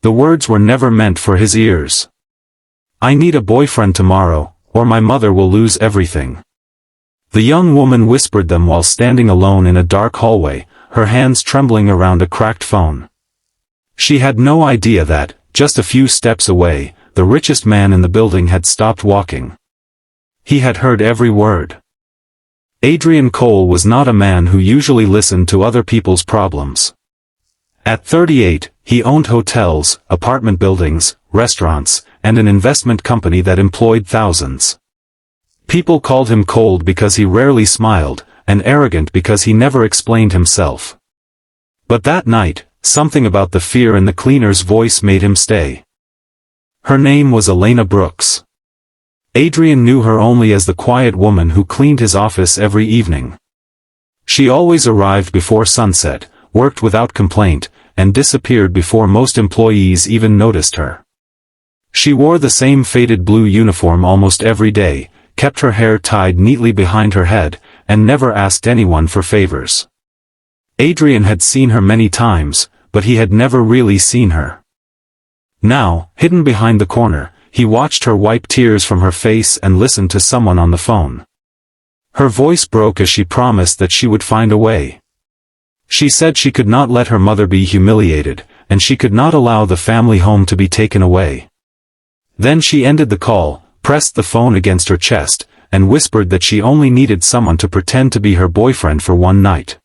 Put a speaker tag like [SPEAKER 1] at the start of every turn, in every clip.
[SPEAKER 1] The words were never meant for his ears. "I need a boyfriend tomorrow, or my mother will lose everything." The young woman whispered them while standing alone in a dark hallway, her hands trembling around a cracked phone. She had no idea that, just a few steps away, the richest man in the building had stopped walking. He had heard every word. Adrian Cole was not a man who usually listened to other people's problems. At 38, he owned hotels, apartment buildings, restaurants, and an investment company that employed thousands. People called him cold because he rarely smiled, and arrogant because he never explained himself. But that night, something about the fear in the cleaner's voice made him stay. Her name was Elena Brooks. Adrian knew her only as the quiet woman who cleaned his office every evening. She always arrived before sunset, worked without complaint, and disappeared before most employees even noticed her. She wore the same faded blue uniform almost every day, kept her hair tied neatly behind her head, and never asked anyone for favors. Adrian had seen her many times, but he had never really seen her. Now, hidden behind the corner, he watched her wipe tears from her face and listened to someone on the phone. Her voice broke as she promised that she would find a way. She said she could not let her mother be humiliated, and she could not allow the family home to be taken away. Then she ended the call, pressed the phone against her chest, and whispered that she only needed someone to pretend to be her boyfriend for one night.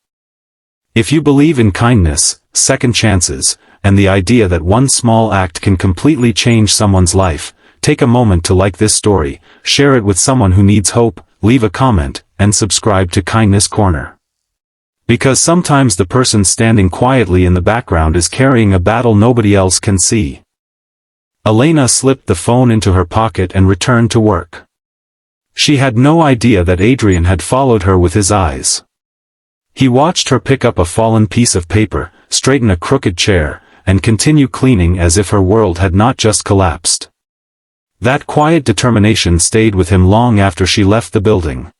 [SPEAKER 1] If you believe in kindness, second chances, and the idea that one small act can completely change someone's life, take a moment to like this story, share it with someone who needs hope, leave a comment, and subscribe to Kindness Corner. Because sometimes the person standing quietly in the background is carrying a battle nobody else can see. Elena slipped the phone into her pocket and returned to work. She had no idea that Adrian had followed her with his eyes. He watched her pick up a fallen piece of paper, straighten a crooked chair, and continue cleaning as if her world had not just collapsed. That quiet determination stayed with him long after she left the building.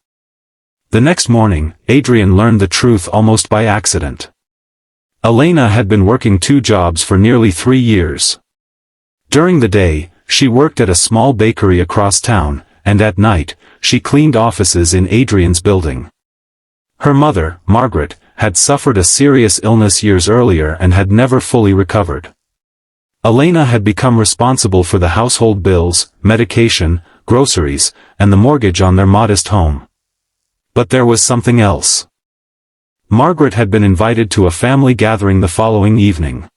[SPEAKER 1] The next morning, Adrian learned the truth almost by accident. Elena had been working 2 jobs for nearly 3 years. During the day, she worked at a small bakery across town, and at night, she cleaned offices in Adrian's building. Her mother, Margaret, had suffered a serious illness years earlier and had never fully recovered. Elena had become responsible for the household bills, medication, groceries, and the mortgage on their modest home. But there was something else. Margaret had been invited to a family gathering the following evening.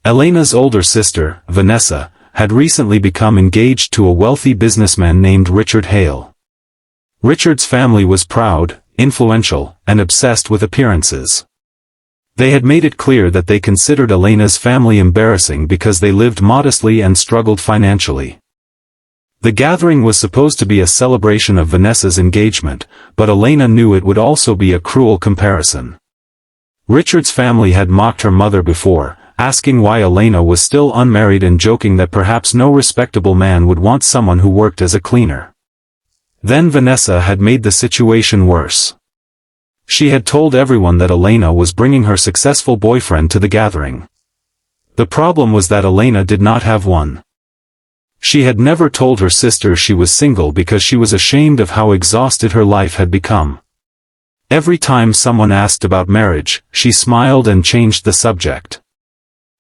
[SPEAKER 1] Elena's older sister, Vanessa, had recently become engaged to a wealthy businessman named Richard Hale. Richard's family was proud, influential, and obsessed with appearances. They had made it clear that they considered Elena's family embarrassing because they lived modestly and struggled financially. The gathering was supposed to be a celebration of Vanessa's engagement, but Elena knew it would also be a cruel comparison. Richard's family had mocked her mother before, asking why Elena was still unmarried and joking that perhaps no respectable man would want someone who worked as a cleaner. Then Vanessa had made the situation worse. She had told everyone that Elena was bringing her successful boyfriend to the gathering. The problem was that Elena did not have one. She had never told her sister she was single because she was ashamed of how exhausted her life had become. Every time someone asked about marriage, she smiled and changed the subject.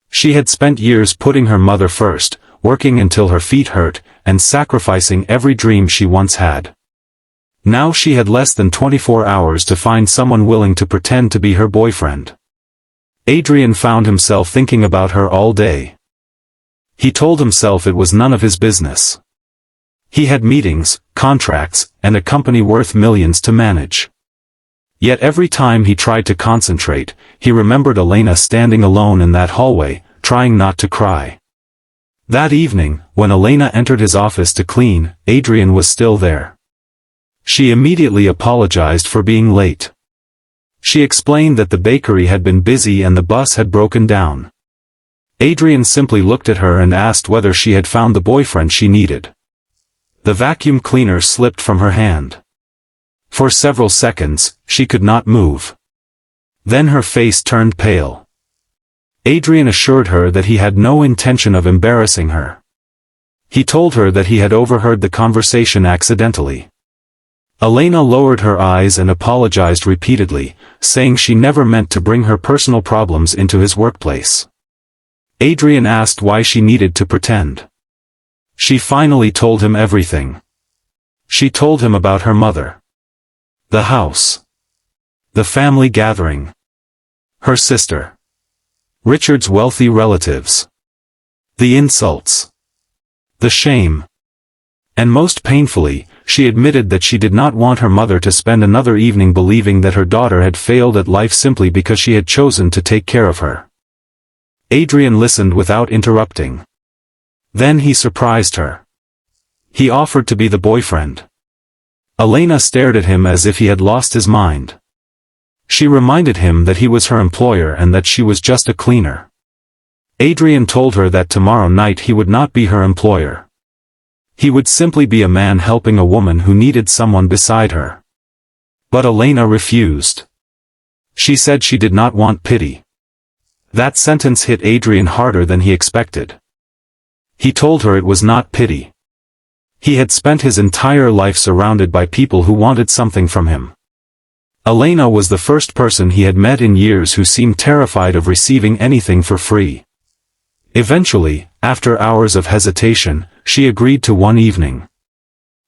[SPEAKER 1] She had spent years putting her mother first, working until her feet hurt, and sacrificing every dream she once had. Now she had less than 24 hours to find someone willing to pretend to be her boyfriend. Adrian found himself thinking about her all day. He told himself it was none of his business. He had meetings, contracts, and a company worth millions to manage. Yet every time he tried to concentrate, he remembered Elena standing alone in that hallway, trying not to cry. That evening, when Elena entered his office to clean, Adrian was still there. She immediately apologized for being late. She explained that the bakery had been busy and the bus had broken down. Adrian simply looked at her and asked whether she had found the boyfriend she needed. The vacuum cleaner slipped from her hand. For several seconds, she could not move. Then her face turned pale. Adrian assured her that he had no intention of embarrassing her. He told her that he had overheard the conversation accidentally. Elena lowered her eyes and apologized repeatedly, saying she never meant to bring her personal problems into his workplace. Adrian asked why she needed to pretend. She finally told him everything. She told him about her mother, the house, the family gathering, her sister, Richard's wealthy relatives, the insults, the shame. And most painfully, she admitted that she did not want her mother to spend another evening believing that her daughter had failed at life simply because she had chosen to take care of her. Adrian listened without interrupting. Then he surprised her. He offered to be the boyfriend. Elena stared at him as if he had lost his mind. She reminded him that he was her employer and that she was just a cleaner. Adrian told her that tomorrow night he would not be her employer. He would simply be a man helping a woman who needed someone beside her. But Elena refused. She said she did not want pity. That sentence hit Adrian harder than he expected. He told her it was not pity. He had spent his entire life surrounded by people who wanted something from him. Elena was the first person he had met in years who seemed terrified of receiving anything for free. Eventually, after hours of hesitation, she agreed to one evening.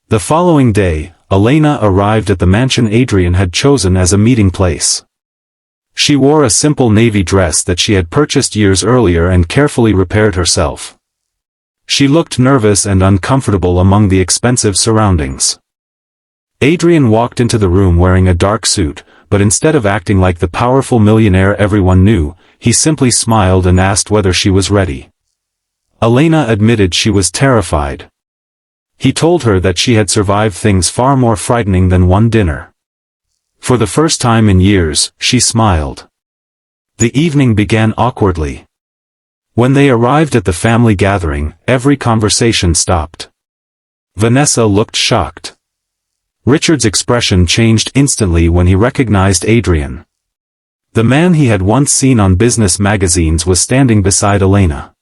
[SPEAKER 1] The following day, Elena arrived at the mansion Adrian had chosen as a meeting place. She wore a simple navy dress that she had purchased years earlier and carefully repaired herself. She looked nervous and uncomfortable among the expensive surroundings. Adrian walked into the room wearing a dark suit, but instead of acting like the powerful millionaire everyone knew, he simply smiled and asked whether she was ready. Elena admitted she was terrified. He told her that she had survived things far more frightening than one dinner. For the first time in years, she smiled. The evening began awkwardly. When they arrived at the family gathering, every conversation stopped. Vanessa looked shocked. Richard's expression changed instantly when he recognized Adrian. The man he had once seen on business magazines was standing beside Elena.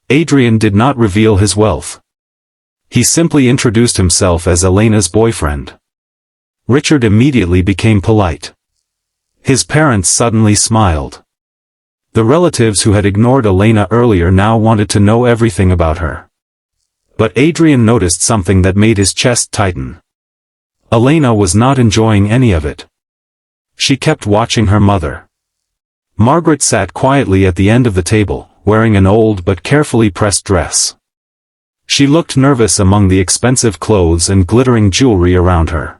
[SPEAKER 1] Adrian did not reveal his wealth. He simply introduced himself as Elena's boyfriend. Richard immediately became polite. His parents suddenly smiled. The relatives who had ignored Elena earlier now wanted to know everything about her. But Adrian noticed something that made his chest tighten. Elena was not enjoying any of it. She kept watching her mother. Margaret sat quietly at the end of the table, wearing an old but carefully pressed dress. She looked nervous among the expensive clothes and glittering jewelry around her.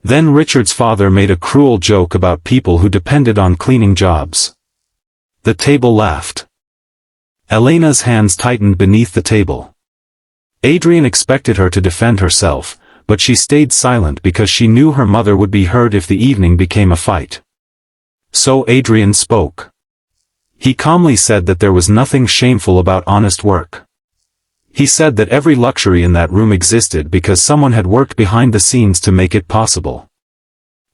[SPEAKER 1] Then Richard's father made a cruel joke about people who depended on cleaning jobs. The table laughed. Elena's hands tightened beneath the table. Adrian expected her to defend herself, but she stayed silent because she knew her mother would be hurt if the evening became a fight. So Adrian spoke. He calmly said that there was nothing shameful about honest work. He said that every luxury in that room existed because someone had worked behind the scenes to make it possible.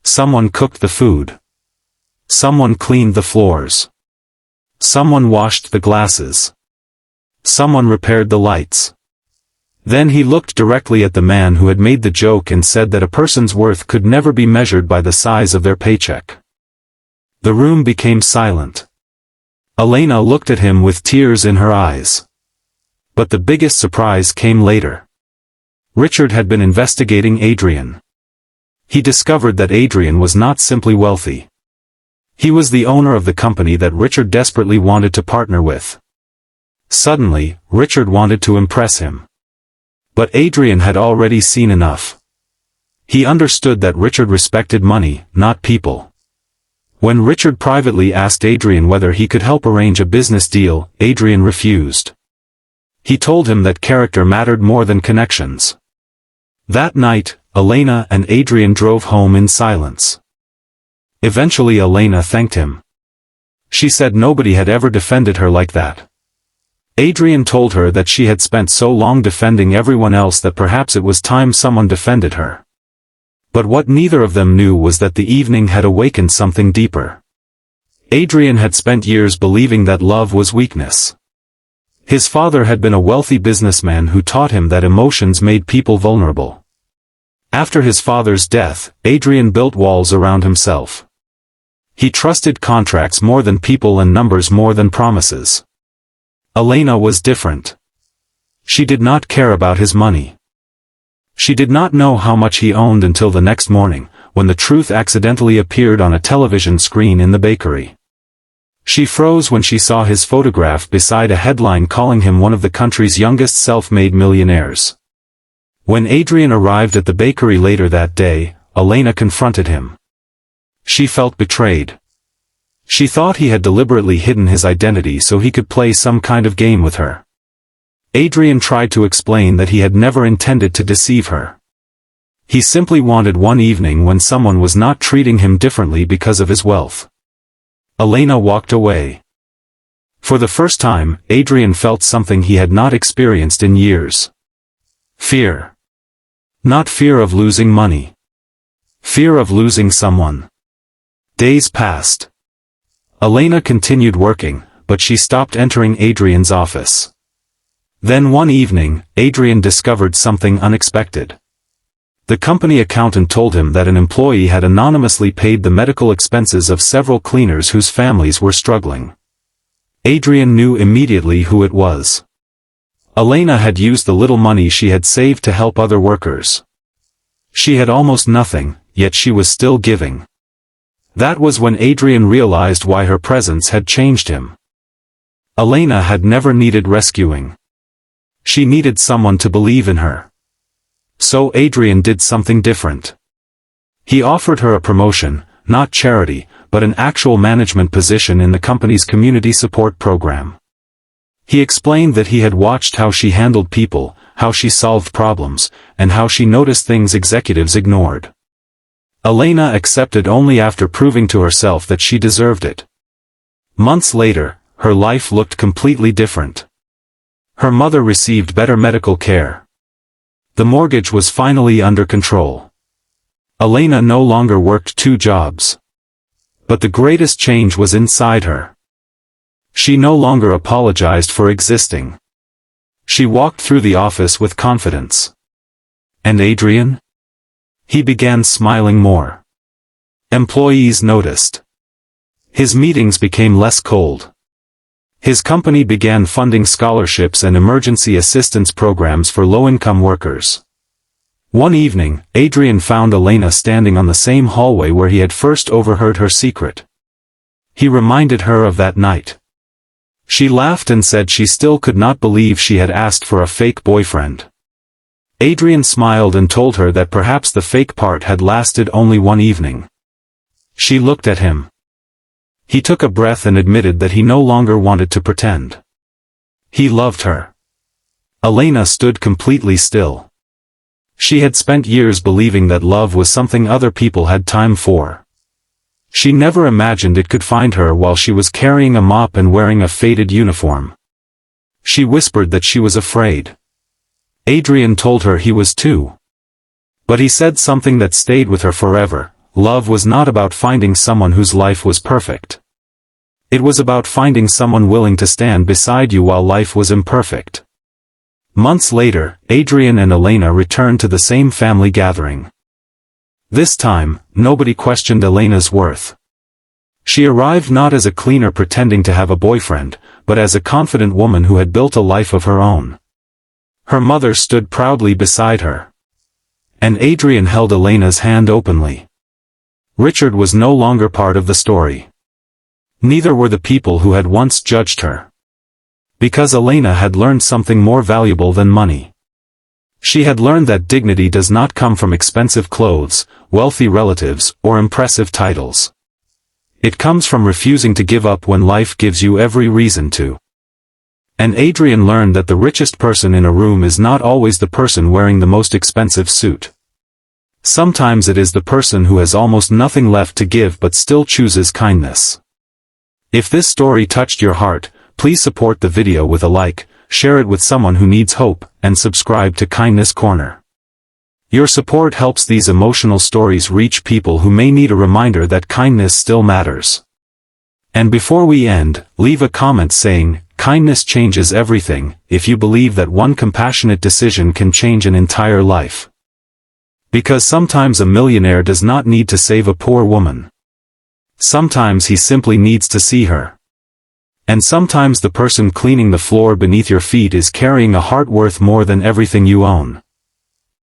[SPEAKER 1] Someone cooked the food. Someone cleaned the floors. Someone washed the glasses. Someone repaired the lights. Then he looked directly at the man who had made the joke and said that a person's worth could never be measured by the size of their paycheck. The room became silent. Elena looked at him with tears in her eyes. But the biggest surprise came later. Richard had been investigating Adrian. He discovered that Adrian was not simply wealthy. He was the owner of the company that Richard desperately wanted to partner with. Suddenly, Richard wanted to impress him. But Adrian had already seen enough. He understood that Richard respected money, not people. When Richard privately asked Adrian whether he could help arrange a business deal, Adrian refused. He told him that character mattered more than connections. That night, Elena and Adrian drove home in silence. Eventually Elena thanked him. She said nobody had ever defended her like that. Adrian told her that she had spent so long defending everyone else that perhaps it was time someone defended her. But what neither of them knew was that the evening had awakened something deeper. Adrian had spent years believing that love was weakness. His father had been a wealthy businessman who taught him that emotions made people vulnerable. After his father's death, Adrian built walls around himself. He trusted contracts more than people and numbers more than promises. Elena was different. She did not care about his money. She did not know how much he owned until the next morning, when the truth accidentally appeared on a television screen in the bakery. She froze when she saw his photograph beside a headline calling him one of the country's youngest self-made millionaires. When Adrian arrived at the bakery later that day, Elena confronted him. She felt betrayed. She thought he had deliberately hidden his identity so he could play some kind of game with her. Adrian tried to explain that he had never intended to deceive her. He simply wanted one evening when someone was not treating him differently because of his wealth. Elena walked away. For the first time, Adrian felt something he had not experienced in years. Fear. Not fear of losing money. Fear of losing someone. Days passed. Elena continued working, but she stopped entering Adrian's office. Then one evening, Adrian discovered something unexpected. The company accountant told him that an employee had anonymously paid the medical expenses of several cleaners whose families were struggling. Adrian knew immediately who it was. Elena had used the little money she had saved to help other workers. She had almost nothing, yet she was still giving. That was when Adrian realized why her presence had changed him. Elena had never needed rescuing. She needed someone to believe in her. So Adrian did something different. He offered her a promotion, not charity, but an actual management position in the company's community support program. He explained that he had watched how she handled people, how she solved problems, and how she noticed things executives ignored. Elena accepted only after proving to herself that she deserved it. Months later, her life looked completely different. Her mother received better medical care. The mortgage was finally under control. Elena no longer worked 2 jobs. But the greatest change was inside her. She no longer apologized for existing. She walked through the office with confidence. And Adrian? He began smiling more. Employees noticed. His meetings became less cold. His company began funding scholarships and emergency assistance programs for low-income workers. One evening, Adrian found Elena standing on the same hallway where he had first overheard her secret. He reminded her of that night. She laughed and said she still could not believe she had asked for a fake boyfriend. Adrian smiled and told her that perhaps the fake part had lasted only one evening. She looked at him. He took a breath and admitted that he no longer wanted to pretend. He loved her. Elena stood completely still. She had spent years believing that love was something other people had time for. She never imagined it could find her while she was carrying a mop and wearing a faded uniform. She whispered that she was afraid. Adrian told her he was too. But he said something that stayed with her forever. Love was not about finding someone whose life was perfect. It was about finding someone willing to stand beside you while life was imperfect. Months later, Adrian and Elena returned to the same family gathering. This time, nobody questioned Elena's worth. She arrived not as a cleaner pretending to have a boyfriend, but as a confident woman who had built a life of her own. Her mother stood proudly beside her. And Adrian held Elena's hand openly. Richard was no longer part of the story. Neither were the people who had once judged her. Because Elena had learned something more valuable than money. She had learned that dignity does not come from expensive clothes, wealthy relatives, or impressive titles. It comes from refusing to give up when life gives you every reason to. And Adrian learned that the richest person in a room is not always the person wearing the most expensive suit. Sometimes it is the person who has almost nothing left to give but still chooses kindness. If this story touched your heart, please support the video with a like, share it with someone who needs hope, and subscribe to Kindness Corner. Your support helps these emotional stories reach people who may need a reminder that kindness still matters. And before we end, leave a comment saying, kindness changes everything, if you believe that one compassionate decision can change an entire life. Because sometimes a millionaire does not need to save a poor woman. Sometimes he simply needs to see her. And sometimes the person cleaning the floor beneath your feet is carrying a heart worth more than everything you own.